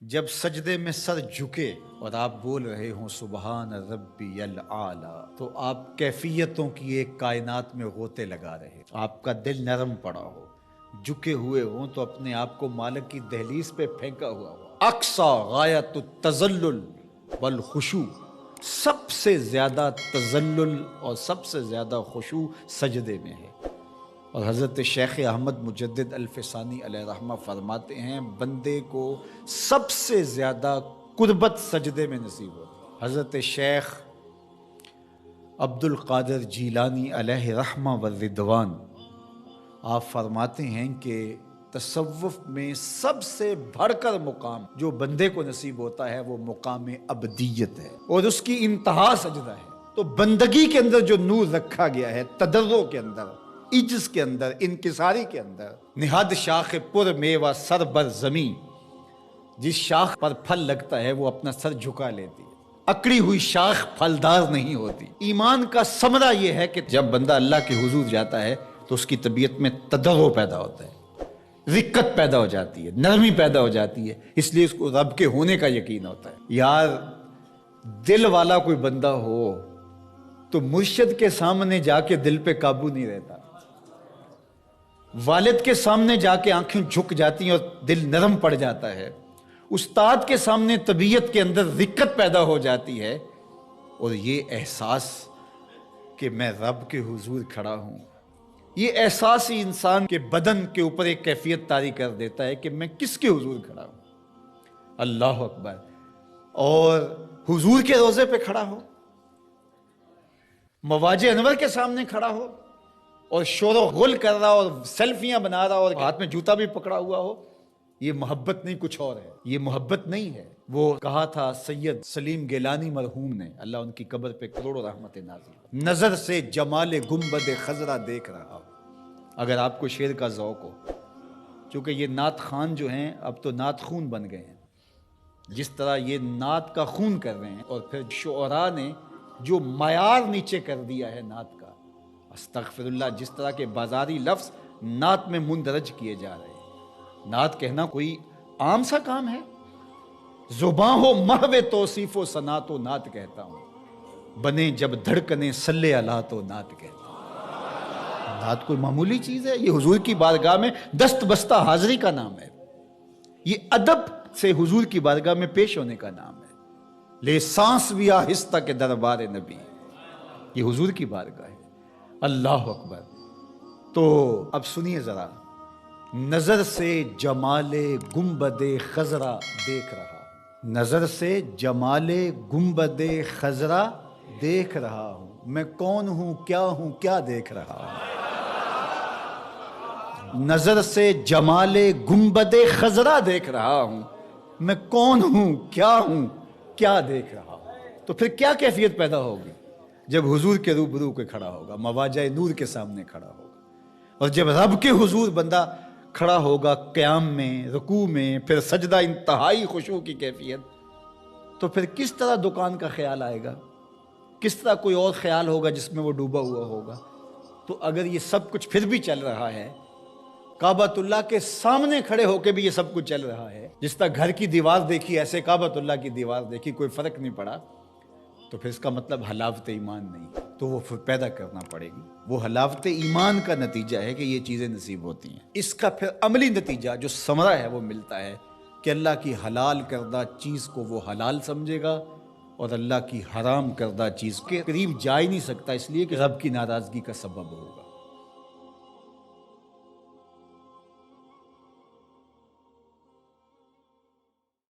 جب سجدے میں سر جھکے اور آپ بول رہے ہوں سبحان ربی العالی، تو آپ کیفیتوں کی ایک کائنات میں غوطے لگا رہے، آپ کا دل نرم پڑا ہو، جھکے ہوئے ہوں تو اپنے آپ کو مالک کی دہلیز پہ پھینکا ہوا ہو۔ اقصی غایت التذلل والخشوع، سب سے زیادہ تذلل اور سب سے زیادہ خشوع سجدے میں ہے۔ اور حضرت شیخ احمد مجدد الفسانی علیہ رحمہ فرماتے ہیں بندے کو سب سے زیادہ قربت سجدے میں نصیب ہوتی ہے۔ حضرت شیخ عبد القادر جیلانی علیہ رحمہ والرضوان آپ فرماتے ہیں کہ تصوف میں سب سے بڑھ کر مقام جو بندے کو نصیب ہوتا ہے وہ مقام ابدیت ہے، اور اس کی انتہا سجدہ ہے۔ تو بندگی کے اندر جو نور رکھا گیا ہے، تضرع کے اندر، عجز کے اندر، انکساری کے اندر، نہاد شاخ پر میوہ سر بر زمین، جس شاخ پر پھل لگتا ہے وہ اپنا سر جھکا لیتی ہے، اکڑی ہوئی شاخ پھلدار نہیں ہوتی۔ ایمان کا ثمرہ یہ ہے کہ جب بندہ اللہ کے حضور جاتا ہے تو اس کی طبیعت میں تضرع پیدا ہوتا ہے، رقت پیدا ہو جاتی ہے، نرمی پیدا ہو جاتی ہے، اس لیے اس کو رب کے ہونے کا یقین ہوتا ہے۔ یار دل والا کوئی بندہ ہو تو مرشد کے سامنے جا کے دل پہ قابو نہیں رہتا، والد کے سامنے جا کے آنکھیں جھک جاتی ہیں اور دل نرم پڑ جاتا ہے، استاد کے سامنے طبیعت کے اندر رقت پیدا ہو جاتی ہے، اور یہ احساس کہ میں رب کے حضور کھڑا ہوں، یہ احساس ہی انسان کے بدن کے اوپر ایک کیفیت طاری کر دیتا ہے کہ میں کس کے حضور کھڑا ہوں۔ اللہ اکبر۔ اور حضور کے روضے پہ کھڑا ہو، مواج انور کے سامنے کھڑا ہو اور شور و غل کر رہا اور سیلفیاں بنا رہا اور ہاتھ میں جوتا بھی پکڑا ہوا ہو، یہ محبت نہیں، کچھ اور ہے، یہ محبت نہیں ہے۔ وہ کہا تھا سید سلیم گیلانی مرحوم نے، اللہ ان کی قبر پہ کروڑوں رحمت نازل، نظر سے جمال گنبد خضرا دیکھ رہا ہو۔ اگر آپ کو شعر کا ذوق ہو، چونکہ یہ نعت خان جو ہیں اب تو نعت خون بن گئے ہیں، جس طرح یہ نعت کا خون کر رہے ہیں، اور پھر شعراء نے جو معیار نیچے کر دیا ہے نعت کا، استغفر اللہ، جس طرح کے بازاری لفظ نعت میں مندرج کیے جا رہے ہیں۔ نعت کہنا کوئی عام سا کام ہے؟ زباں ہو محو توصیف و ثنا تو نعت کہتا ہوں، بنے جب دھڑکنے صلی اللہ تو نعت کہتا ہوں۔ نعت کوئی معمولی چیز ہے؟ یہ حضور کی بارگاہ میں دست بستہ حاضری کا نام ہے، یہ ادب سے حضور کی بارگاہ میں پیش ہونے کا نام ہے۔ لے سانس بھی آہستہ کے دربار نبی، یہ حضور کی بارگاہ ہے۔ اللہ اکبر۔ تو اب سنیے ذرا، نظر سے جمال گنبد خضرا دیکھ رہا، نظر سے جمال گنبد خضرا دیکھ رہا ہوں، میں کون ہوں کیا دیکھ رہا ہوں۔ نظر سے جمال گنبد خضرا دیکھ رہا ہوں، میں کون ہوں کیا دیکھ رہا ہوں۔ تو پھر کیا کیفیت پیدا ہوگی جب حضور کے روبرو کے کھڑا ہوگا، مواجہ نور کے سامنے کھڑا ہوگا، اور جب رب کے حضور بندہ کھڑا ہوگا قیام میں، رکوع میں، پھر سجدہ انتہائی خشوع کی کیفیت، تو پھر کس طرح دکان کا خیال آئے گا، کس طرح کوئی اور خیال ہوگا جس میں وہ ڈوبا ہوا ہوگا۔ تو اگر یہ سب کچھ پھر بھی چل رہا ہے، کعبۃ اللہ کے سامنے کھڑے ہو کے بھی یہ سب کچھ چل رہا ہے، جس طرح گھر کی دیوار دیکھی ایسے کعبۃ اللہ کی دیوار دیکھی، کوئی فرق نہیں پڑا، تو پھر اس کا مطلب حلاوت ایمان نہیں، تو وہ پھر پیدا کرنا پڑے گی۔ وہ حلاوت ایمان کا نتیجہ ہے کہ یہ چیزیں نصیب ہوتی ہیں۔ اس کا پھر عملی نتیجہ جو ثمرہ ہے وہ ملتا ہے کہ اللہ کی حلال کردہ چیز کو وہ حلال سمجھے گا، اور اللہ کی حرام کردہ چیز کے قریب جا ہی نہیں سکتا، اس لیے کہ رب کی ناراضگی کا سبب ہوگا۔